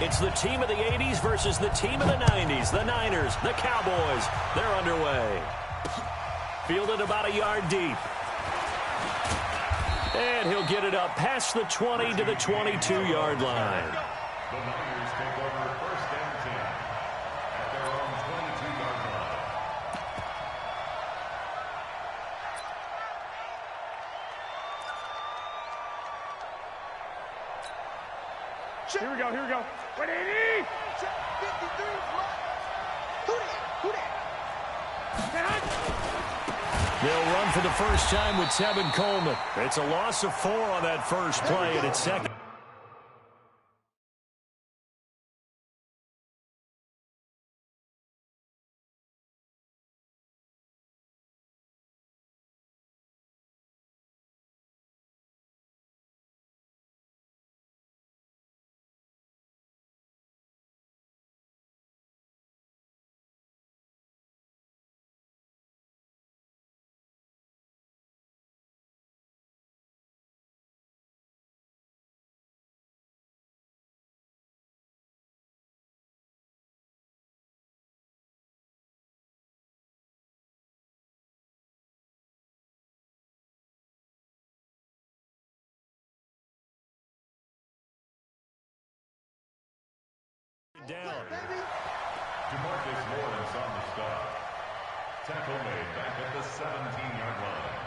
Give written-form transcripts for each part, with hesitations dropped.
It's the team of the 80s versus the team of the 90s. The Niners, the Cowboys, they're underway. Fielded about a yard deep. And he'll get it up past the 20 to the 22-yard line. The Niners take over first and 10 at their own 22-yard line. Here we go, here we go. What did he? Check 53. Who that? They'll run for the first time with Tevin Coleman. It's a loss of 4 on that first play, and it's second. Down. DeMarcus Lawrence on the stop. Tackle made back at the 17-yard line.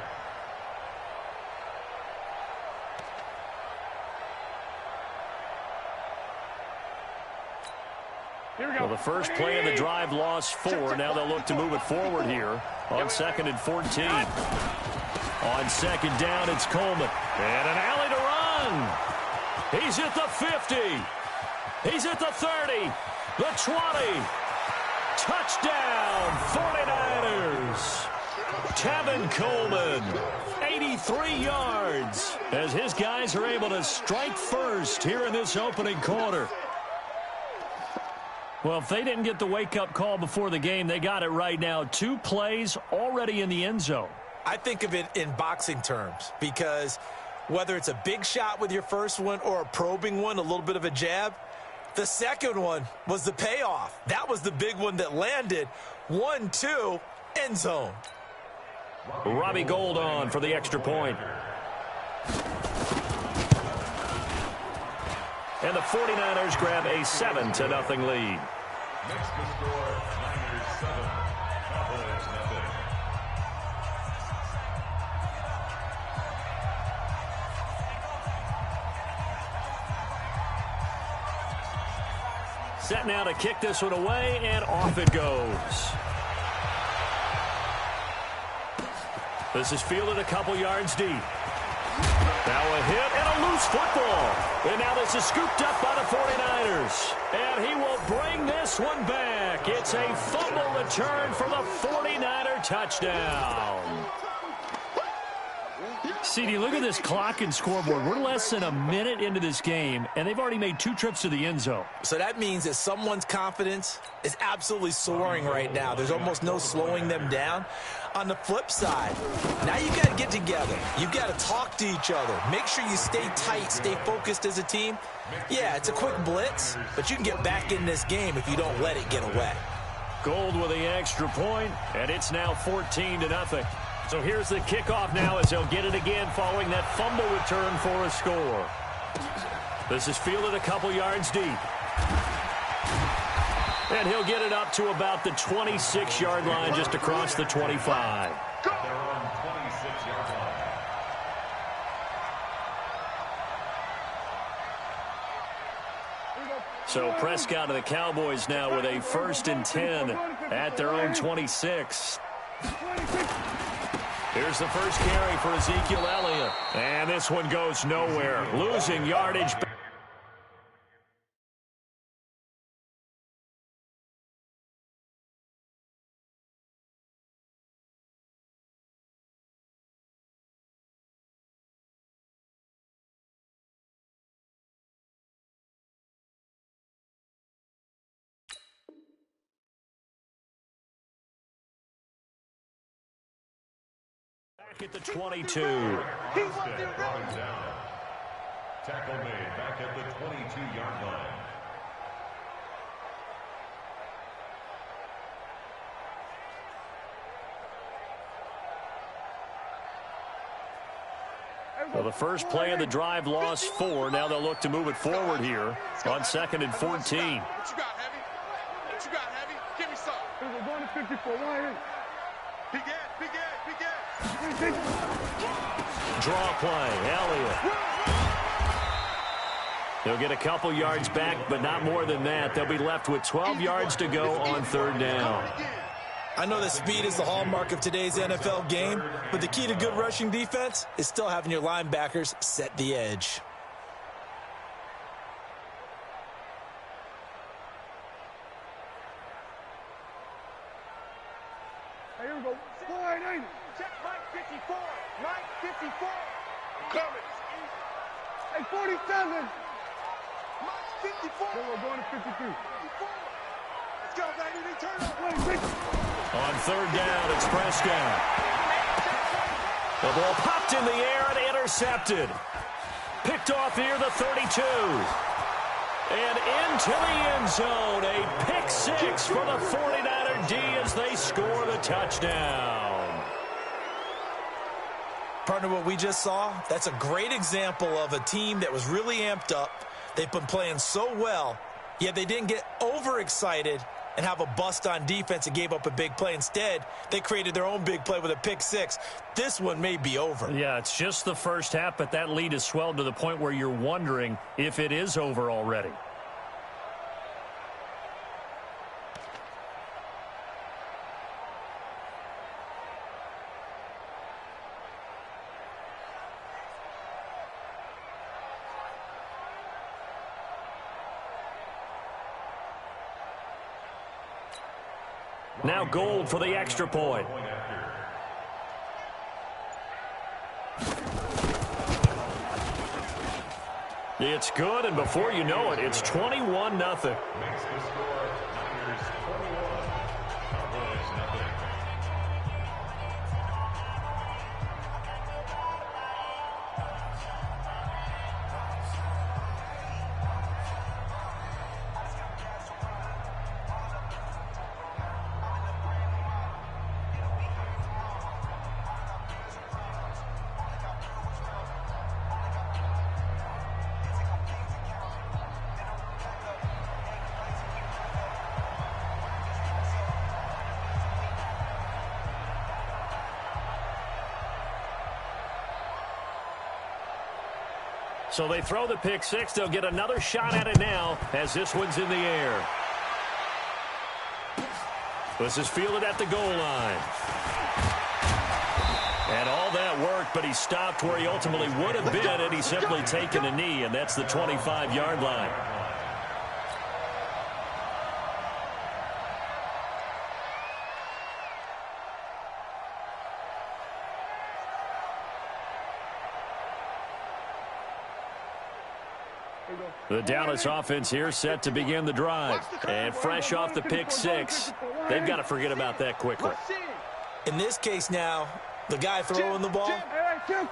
Here we go. Well, the first play of the drive lost 4. Now they'll look to move it forward here on 2nd and 14. On second down, it's Coleman. And an alley to run. He's at the 50. He's at the 30, the 20. Touchdown, 49ers. Tevin Coleman, 83 yards, as his guys are able to strike first here in this opening quarter. Well, if they didn't get the wake-up call before the game, they got it right now. 2 plays already in the end zone. I think of it in boxing terms because whether it's a big shot with your first one or a probing one, a little bit of a jab, the second one was the payoff. That was the big one that landed. 1-2, end zone. Robbie Gould on for the extra point. And the 49ers grab a 7-0 lead. Next to score, Niners 7, Cowboys 0. Set now to kick this one away, and off it goes. This is fielded a couple yards deep. Now a hit and a loose football. And now this is scooped up by the 49ers. And he will bring this one back. It's a fumble return for the 49er touchdown. CD, look at this clock and scoreboard. We're less than a minute into this game, and they've already made 2 trips to the end zone. So that means that someone's confidence is absolutely soaring right now. There's almost no slowing them down. On the flip side, now you got to get together. You've got to talk to each other. Make sure you stay tight, stay focused as a team. Yeah, it's a quick blitz, but you can get back in this game if you don't let it get away. Gould with the extra point, and it's now 14-0. So here's the kickoff now as they'll get it again following that fumble return for a score. This is fielded a couple yards deep. And he'll get it up to about the 26-yard line just across the 25. They're on 26-yard line. So Prescott and the Cowboys now with a 1st and 10 at their own 26. Here's the first carry for Ezekiel Elliott. And this one goes nowhere. Losing yardage. At the 22. Tackle made back at the 22-yard line. Well, the first play of the drive lost 4. Now they'll look to move it forward here on 2nd and 14. What you got, Heavy? What you got, Heavy? Give me some. We're going to 54. Big Ed. Draw play, Elliott. They'll get a couple yards back, but not more than that. They'll be left with 12 yards to go on 3rd down. I know that speed is the hallmark of today's NFL game, but the key to good rushing defense is still having your linebackers set the edge. Here we go. 480. Check Mike 54. Mike 54. Coming. Hey, 47. Mike 54. We're going to 52. Let's go, baby. They turn up. On 3rd down, it's Prescott. The ball popped in the air and intercepted. Picked off here, the 32. And into the end zone. A pick 6 for the 49er D as they score the touchdown. Partner, what we just saw, that's a great example of a team that was really amped up. They've been playing so well, yet they didn't get overexcited and have a bust on defense and gave up a big play. Instead, they created their own big play with a pick 6. This one may be over. Yeah, it's just the first half, but that lead has swelled to the point where you're wondering if it is over already. Now Gold for the extra point. It's good, and before you know it, it's 21-0. Makes the score Niners 21, Cowboys nothing. So they throw the pick 6. They'll get another shot at it now as this one's in the air. This is fielded at the goal line. And all that worked, but he stopped where he ultimately would have been had he simply taken a knee, and that's the 25-yard line. The Dallas offense here set to begin the drive. And fresh off the pick 6, they've got to forget about that quickly. In this case now, the guy throwing the ball,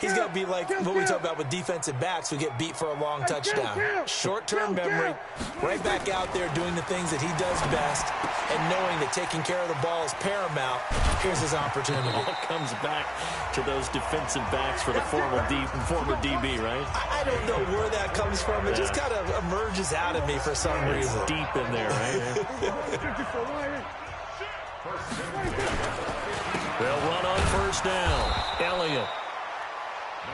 he's got to be like what we talk about with defensive backs who get beat for a long touchdown. Short-term memory, right back out there doing the things that he does best, and knowing that taking care of the ball is paramount. Here's his opportunity. It all comes back to those defensive backs for the former DB, right? I don't know where that comes from. It just kind of emerges out of me for some reason. It's deep in there, right? They'll run on 1st down. Elliott.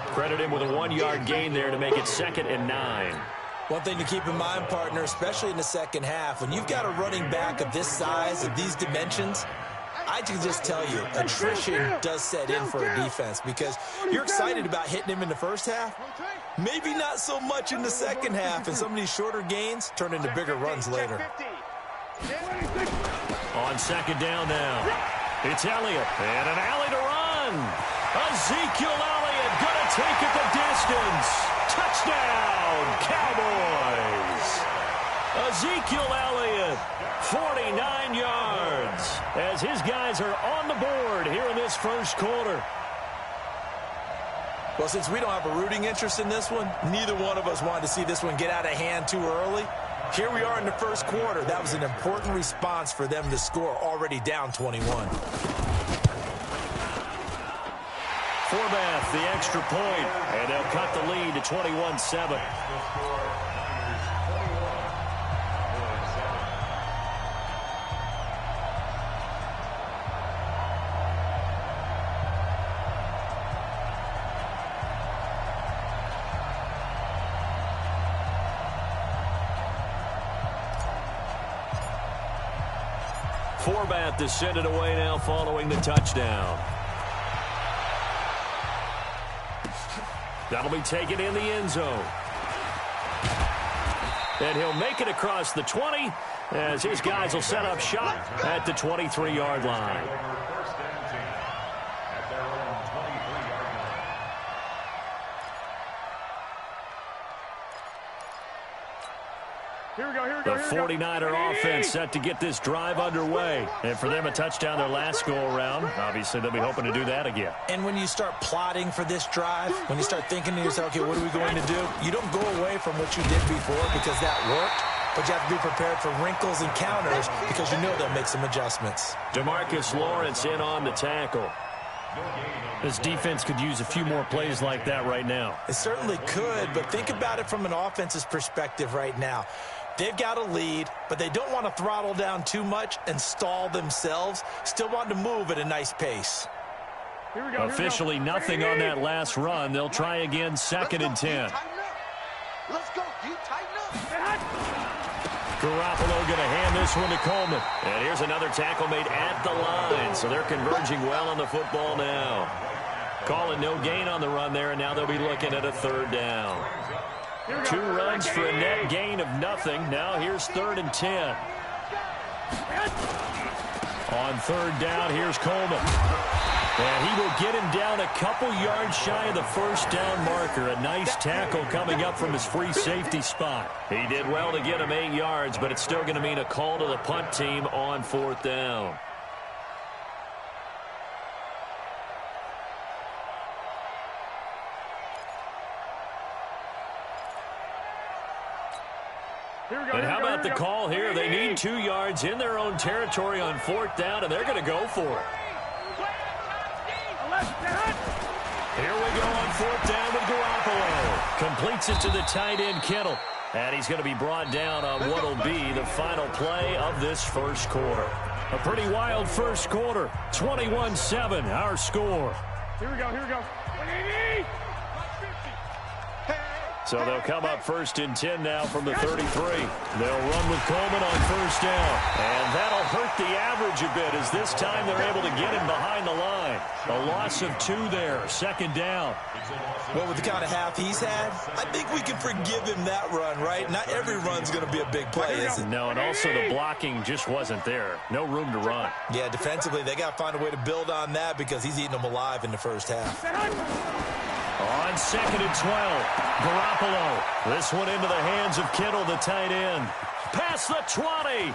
Credit him with a 1-yard gain there to make it 2nd and 9. One thing to keep in mind, partner, especially in the second half, when you've got a running back of this size, of these dimensions, I can just tell you, attrition does set in for a defense because you're excited about hitting him in the first half. Maybe not so much in the second half, and some of these shorter gains turn into bigger runs later. On 2nd down now. It's Elliott, and an alley to run. Ezekiel Elliott going to take it the distance. Touchdown, Cowboys. Ezekiel Elliott, 49 yards, as his guys are on the board here in this first quarter. Well, since we don't have a rooting interest in this one, neither one of us wanted to see this one get out of hand too early. Here we are in the first quarter. That was an important response for them to score already down 21. Forbath, the extra point, and they'll cut the lead to 21-7. Forbath to send it away now following the touchdown. That'll be taken in the end zone. And he'll make it across the 20 as his guys will set up shop at the 23-yard line. The 49er offense set to get this drive underway. And for them, a touchdown their last go-around. Obviously, they'll be hoping to do that again. And when you start plotting for this drive, when you start thinking to yourself, okay, what are we going to do? You don't go away from what you did before because that worked. But you have to be prepared for wrinkles and counters because you know they'll make some adjustments. DeMarcus Lawrence in on the tackle. This defense could use a few more plays like that right now. It certainly could, but think about it from an offense's perspective right now. They've got a lead, but they don't want to throttle down too much and stall themselves. Still want to move at a nice pace. Officially nothing on that last run. They'll try again, 2nd and 10. Let's go. You tighten up. Garoppolo going to hand this one to Coleman. And here's another tackle made at the line. So they're converging well on the football now. Calling no gain on the run there, and now they'll be looking at a 3rd down. 2 runs for a net gain of nothing. Now here's 3rd and 10. On 3rd down, here's Coleman. And he will get him down a couple yards shy of the 1st down marker. A nice tackle coming up from his free safety spot. He did well to get him 8 yards, but it's still going to mean a call to the punt team on 4th down. And how about the call here? They need 2 yards in their own territory on 4th down, and they're going to go for it. Here we go on 4th down with Garoppolo. Completes it to the tight end, Kittle. And he's going to be brought down on what will be the final play of this 1st quarter. A pretty wild 1st quarter. 21-7, our score. Here we go. So they'll come up 1st and 10 now from the 33. They'll run with Coleman on 1st down. And that'll hurt the average a bit as this time they're able to get him behind the line. A loss of 2 there, 2nd down. Well, with the kind of half he's had, I think we can forgive him that run, right? Not every run's going to be a big play, is it? No, and also the blocking just wasn't there. No room to run. Yeah, defensively, they got to find a way to build on that because he's eating them alive in the 1st half. On 2nd and 12, Garoppolo. This one into the hands of Kittle, the tight end. Past the 20.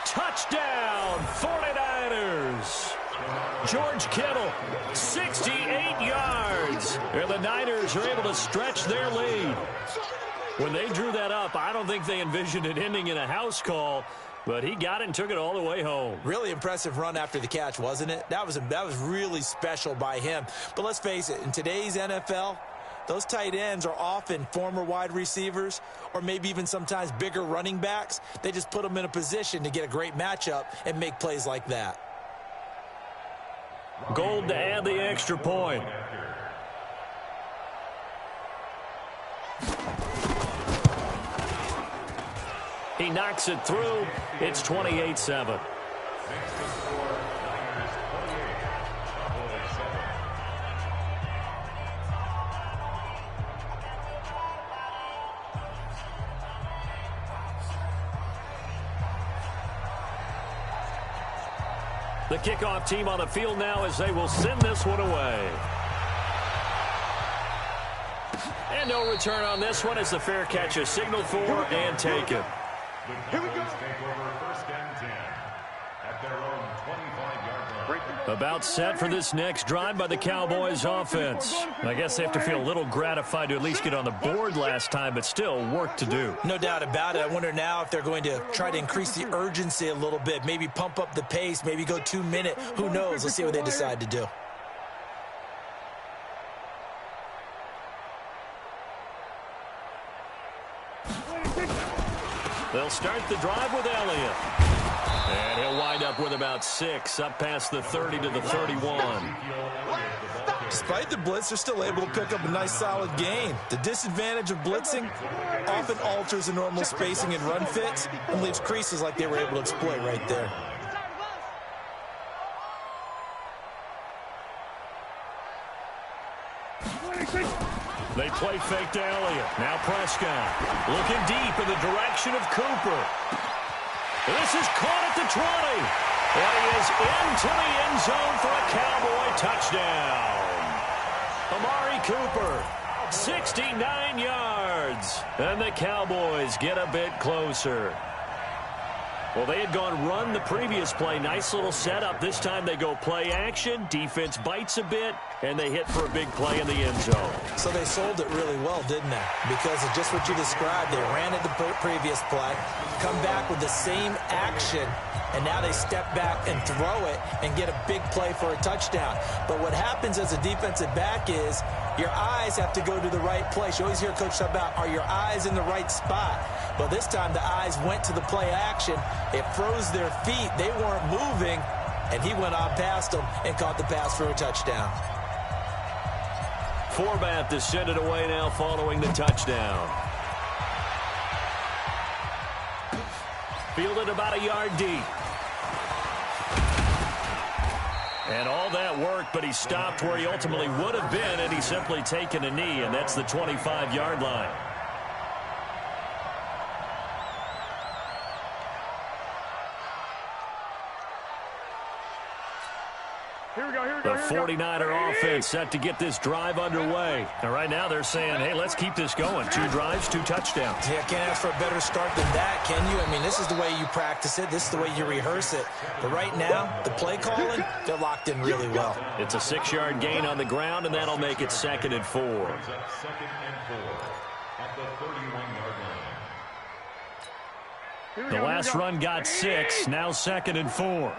Touchdown, 49ers. George Kittle, 68 yards. And the Niners are able to stretch their lead. When they drew that up, I don't think they envisioned it ending in a house call. But he got it and took it all the way home. Really impressive run after the catch, wasn't it? That was really special by him. But let's face it, in today's NFL, those tight ends are often former wide receivers or maybe even sometimes bigger running backs. They just put them in a position to get a great matchup and make plays like that. Gold to add the extra point. He knocks it through. It's 28-7. The kickoff team on the field now as they will send this one away. And no return on this one as the fair catch is signaled for and taken. Here we go. Take over 1st and 10 at their own 25-yard line. About set for this next drive by the Cowboys offense. I guess they have to feel a little gratified to at least get on the board last time, but still work to do. No doubt about it. I wonder now if they're going to try to increase the urgency a little bit, maybe pump up the pace, maybe go 2-minute. Who knows? Let's see what they decide to do. They'll start the drive with Elliott. And he'll wind up with about 6, up past the 30 to the 31. Despite the blitz, they're still able to pick up a nice, solid gain. The disadvantage of blitzing often alters the normal spacing and run fits and leaves creases like they were able to exploit right there. They play fake to Elliott. Now Prescott looking deep in the direction of Cooper. This is caught at the 20. And he is into the end zone for a Cowboy touchdown. Amari Cooper, 69 yards. And the Cowboys get a bit closer. Well, they had gone run the previous play. Nice little setup. This time they go play action. Defense bites a bit, and they hit for a big play in the end zone. So they sold it really well, didn't they? Because of just what you described. They ran it the previous play, come back with the same action, and now they step back and throw it and get a big play for a touchdown. But what happens as a defensive back is your eyes have to go to the right place. You always hear Coach talk about, are your eyes in the right spot? Well, this time the eyes went to the play action. It froze their feet. They weren't moving, and he went on past them and caught the pass for a touchdown. Forbath to send it away now following the touchdown. Fielded about a yard deep. And all that worked, but he stopped where he ultimately would have been, and he's simply taken a knee, and that's the 25-yard line. The 49er offense set to get this drive underway. And right now they're saying, hey, let's keep this going. 2 drives, 2 touchdowns. Yeah, can't ask for a better start than that, can you? I mean, this is the way you practice it. This is the way you rehearse it. But right now, the play calling, they're locked in really well. It's a 6-yard gain on the ground, and that'll make it 2nd and 4. Second and 4 at the 31-yard line. The last run got 6, now 2nd and 4.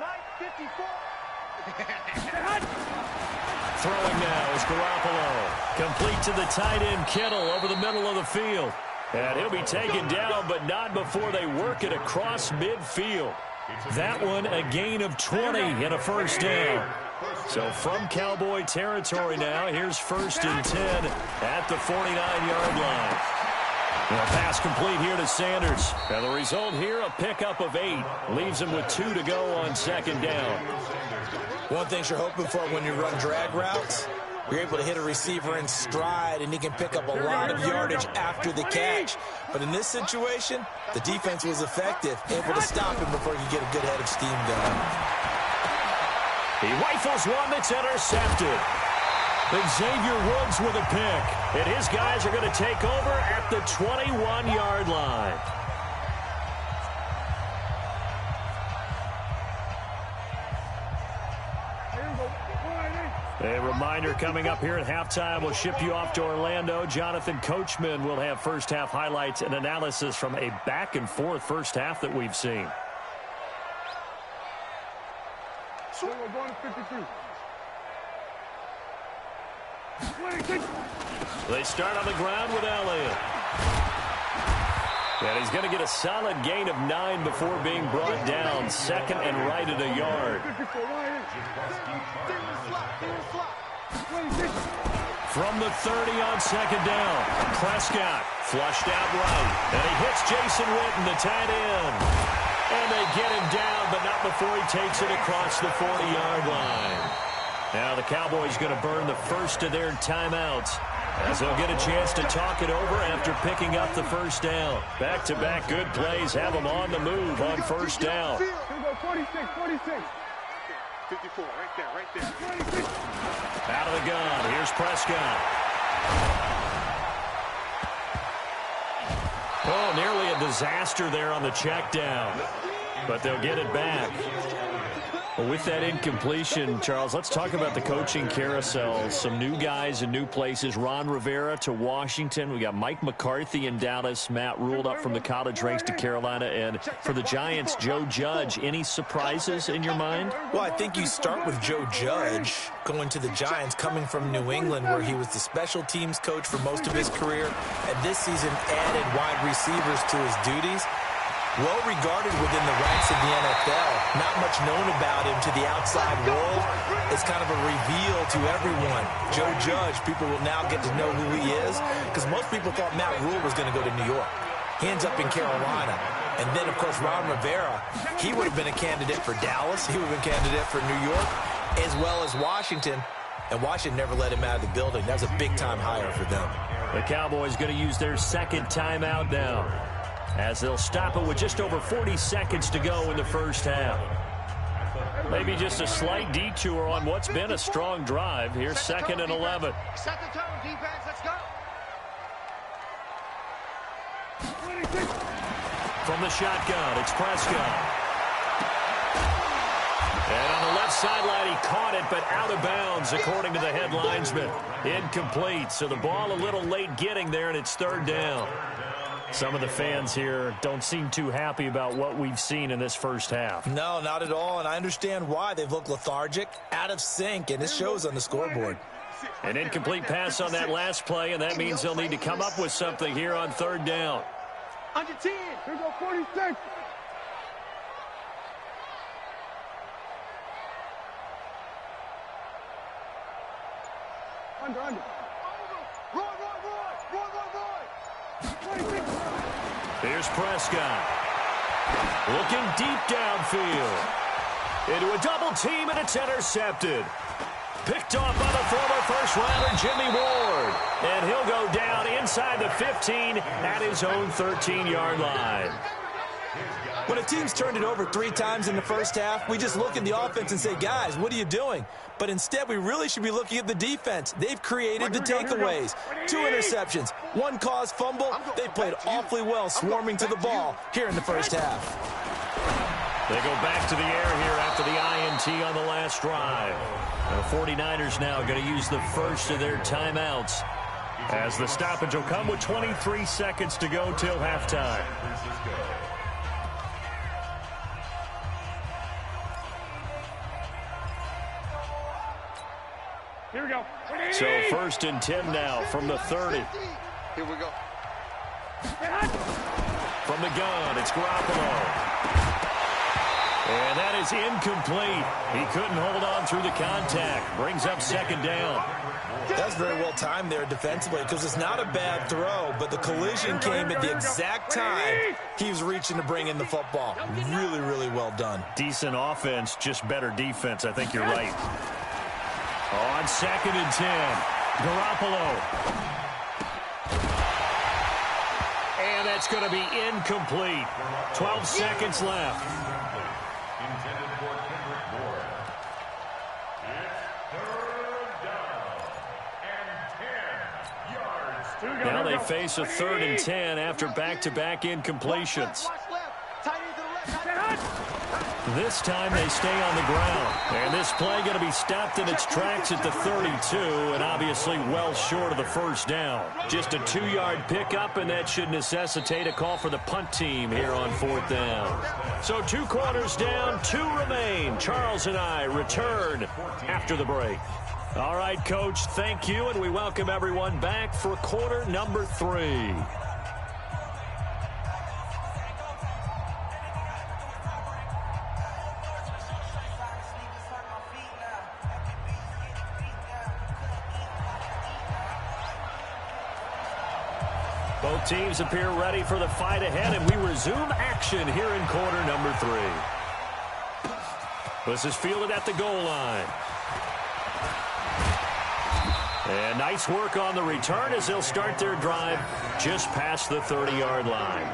Throwing now is Garoppolo. Complete to the tight end, Kittle, over the middle of the field. And he'll be taken down, but not before they work it across midfield. That one, a gain of 20 and a first down. So from Cowboy territory now, here's 1st and 10 at the 49-yard line. A pass complete here to Sanders. And the result here, a pickup of 8. Leaves him with 2 to go on 2nd down. One thing you're hoping for when you run drag routes, you're able to hit a receiver in stride, and he can pick up a lot of yardage after the catch. But in this situation, the defense was effective, able to stop him before he could get a good head of steam going. He rifles one that's intercepted. Xavier Woods with a pick. And his guys are going to take over at the 21-yard line. A reminder coming up here at halftime. We'll ship you off to Orlando. Jonathan Coachman will have first-half highlights and analysis from a back-and-forth first half that we've seen. We're going to 52. They start on the ground with Elliott. And he's going to get a solid gain of 9 before being brought down. 2nd and right at a yard. From the 30 on 2nd down. Prescott flushed out right. And he hits Jason Witten, the tight end. And they get him down, but not before he takes it across the 40-yard line. Now the Cowboys going to burn the first of their timeouts, as they'll get a chance to talk it over after picking up the first down. Back-to-back good plays have them on the move on first down. 46. 54, right there. Out of the gun, here's Prescott. Oh, nearly a disaster there on the check down, but they'll get it back. Well, with that incompletion, Charles, let's talk about the coaching carousel. Some new guys in new places. Ron Rivera to Washington. We got Mike McCarthy in Dallas. Matt Ruled up from the college ranks to Carolina. And for the Giants, Joe Judge. Any surprises in your mind? Well, I think you start with Joe Judge going to the Giants, coming from New England, where he was the special teams coach for most of his career, and this season added wide receivers to his duties. well regarded within the ranks of the NFL. Not much known about him to the outside world. It's kind of a reveal to everyone. Joe Judge, people will now get to know who he is, because most people thought Matt Rule was going to go to New York. He ends up in Carolina. And then, of course, Ron Rivera, he would have been a candidate for Dallas. He would have been a candidate for New York, as well as Washington. And Washington never let him out of the building. That was a big-time hire for them. The Cowboys going to use their second timeout now, as they'll stop it with just over 40 seconds to go in the first half. Maybe just a slight detour on what's been a strong drive. Here's 2nd and 11. Set the tone, defense. Let's go. From the shotgun, it's Prescott. And on the left sideline, he caught it, but out of bounds, according to the head linesman. Incomplete, so the ball a little late getting there, and it's 3rd down. Some of the fans here don't seem too happy about what we've seen in this first half. No, not at all, and I understand why. They've looked lethargic, out of sync, and it shows on the scoreboard. An incomplete pass on that last play, and that means they'll need to come up with something here on 3rd down. Under 10. Here go 46. Under. Roy. 26. Here's Prescott. Looking deep downfield. Into a double team, and it's intercepted. Picked off by the former first-rounder Jimmy Ward. And he'll go down inside the 15 at his own 13-yard line. When a team's turned it over 3 times in the first half, we just look at the offense and say, guys, what are you doing? But instead, we really should be looking at the defense. They've created the takeaways. 2 interceptions, 1 caused fumble. They played awfully well swarming to the ball here in the first half. They go back to the air here after the INT on the last drive. The 49ers now going to use the first of their timeouts, as the stoppage will come with 23 seconds to go till halftime. Here we go. So 1st and 10 now from the 30. Here we go. From the gun, it's Garoppolo. And that is incomplete. He couldn't hold on through the contact. Brings up 2nd down. That's very well timed there defensively, because it's not a bad throw, but the collision came at the exact time he was reaching to bring in the football. Really, really well done. Decent offense, just better defense. I think you're right. On 2nd and 10, Garoppolo. And that's going to be incomplete. 12 seconds left. Intended for Kendrick Ward. It's 3rd down and 10 yards. Now they face a 3rd and 10 after back-to-back incompletions. This time they stay on the ground. And this play going to be stopped in its tracks at the 32, and obviously well short of the first down. Just a 2-yard pickup, and that should necessitate a call for the punt team here on 4th down. So 2 quarters down, 2 remain. Charles and I return after the break. All right, Coach, thank you, and we welcome everyone back for quarter number 3. Both teams appear ready for the fight ahead, and we resume action here in quarter number 3. This is fielded at the goal line. And nice work on the return as they'll start their drive just past the 30-yard line.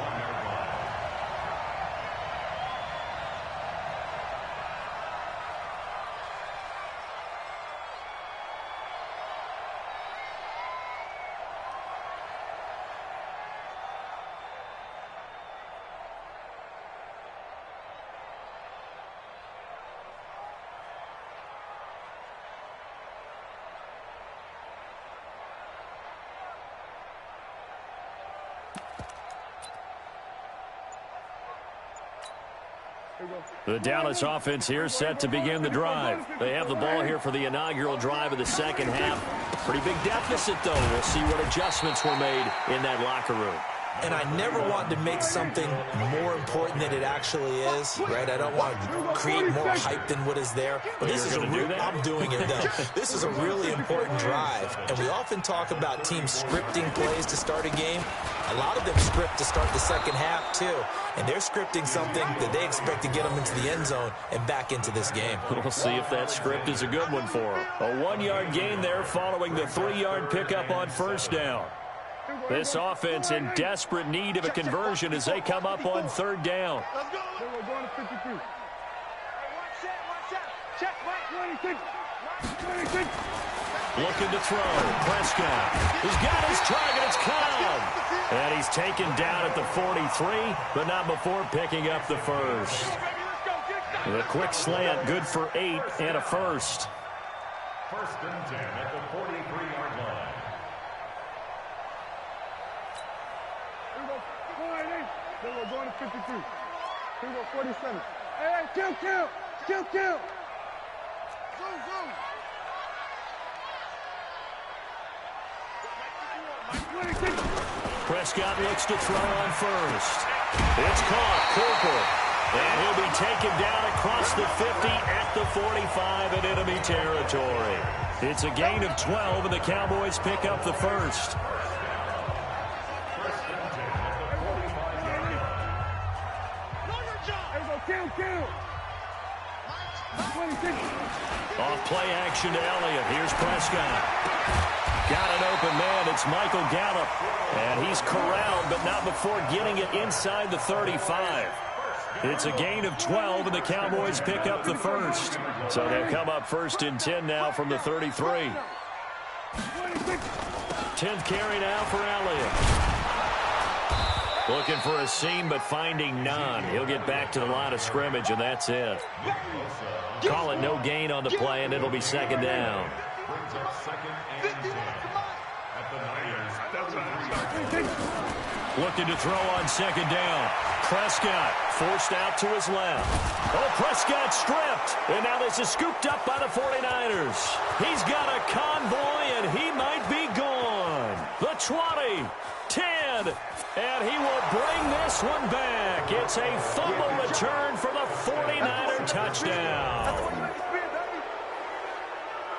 The Dallas offense here set to begin the drive. They have the ball here for the inaugural drive of the second half. Pretty big deficit, though. We'll see what adjustments were made in that locker room. And I never want to make something more important than it actually is, right? I don't want to create more hype than what is there. But this is I'm doing it, though. This is a really important drive. And we often talk about teams scripting plays to start a game. A lot of them script to start the second half, too. And they're scripting something that they expect to get them into the end zone and back into this game. We'll see if that script is a good one for them. A 1-yard gain there following the 3-yard pickup on first down. This offense in desperate need of a conversion as they come up on third down. We're going to 52. Check, 26. 26. Looking to throw. Prescott has got his target. It's Cobb. And he's taken down at the 43, but not before picking up the first. The quick slant, good for 8 and a first. First and 10 at the 43-yard line. Then we're going to 52. Then we're 47. Hey, kill. Zoom. Prescott looks to throw on first. It's caught. Cooper. And he'll be taken down across the 50 at the 45 in enemy territory. It's a gain of 12, and the Cowboys pick up the first. Kill. Off play action to Elliott. Here's Prescott. Got an open man. It's Michael Gallup. And he's corralled, but not before getting it inside the 35. It's a gain of 12, and the Cowboys pick up the first. So they'll come up first and 10 now from the 33. 10th carry now for Elliott. Looking for a seam, but finding none. He'll get back to the line of scrimmage, and that's it. Call it no gain on the play, and it'll be second down. Brings up second and 10 at the 9ers. Looking to throw on second down. Prescott forced out to his left. Oh, Prescott stripped. And now this is scooped up by the 49ers. He's got a convoy, and he might be gone. The 20, 10, and he will bring this one back. It's a fumble return for the 49er touchdown.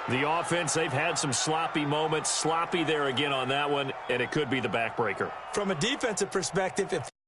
The offense, they've had some sloppy moments. Sloppy there again on that one, and it could be the backbreaker. From a defensive perspective, if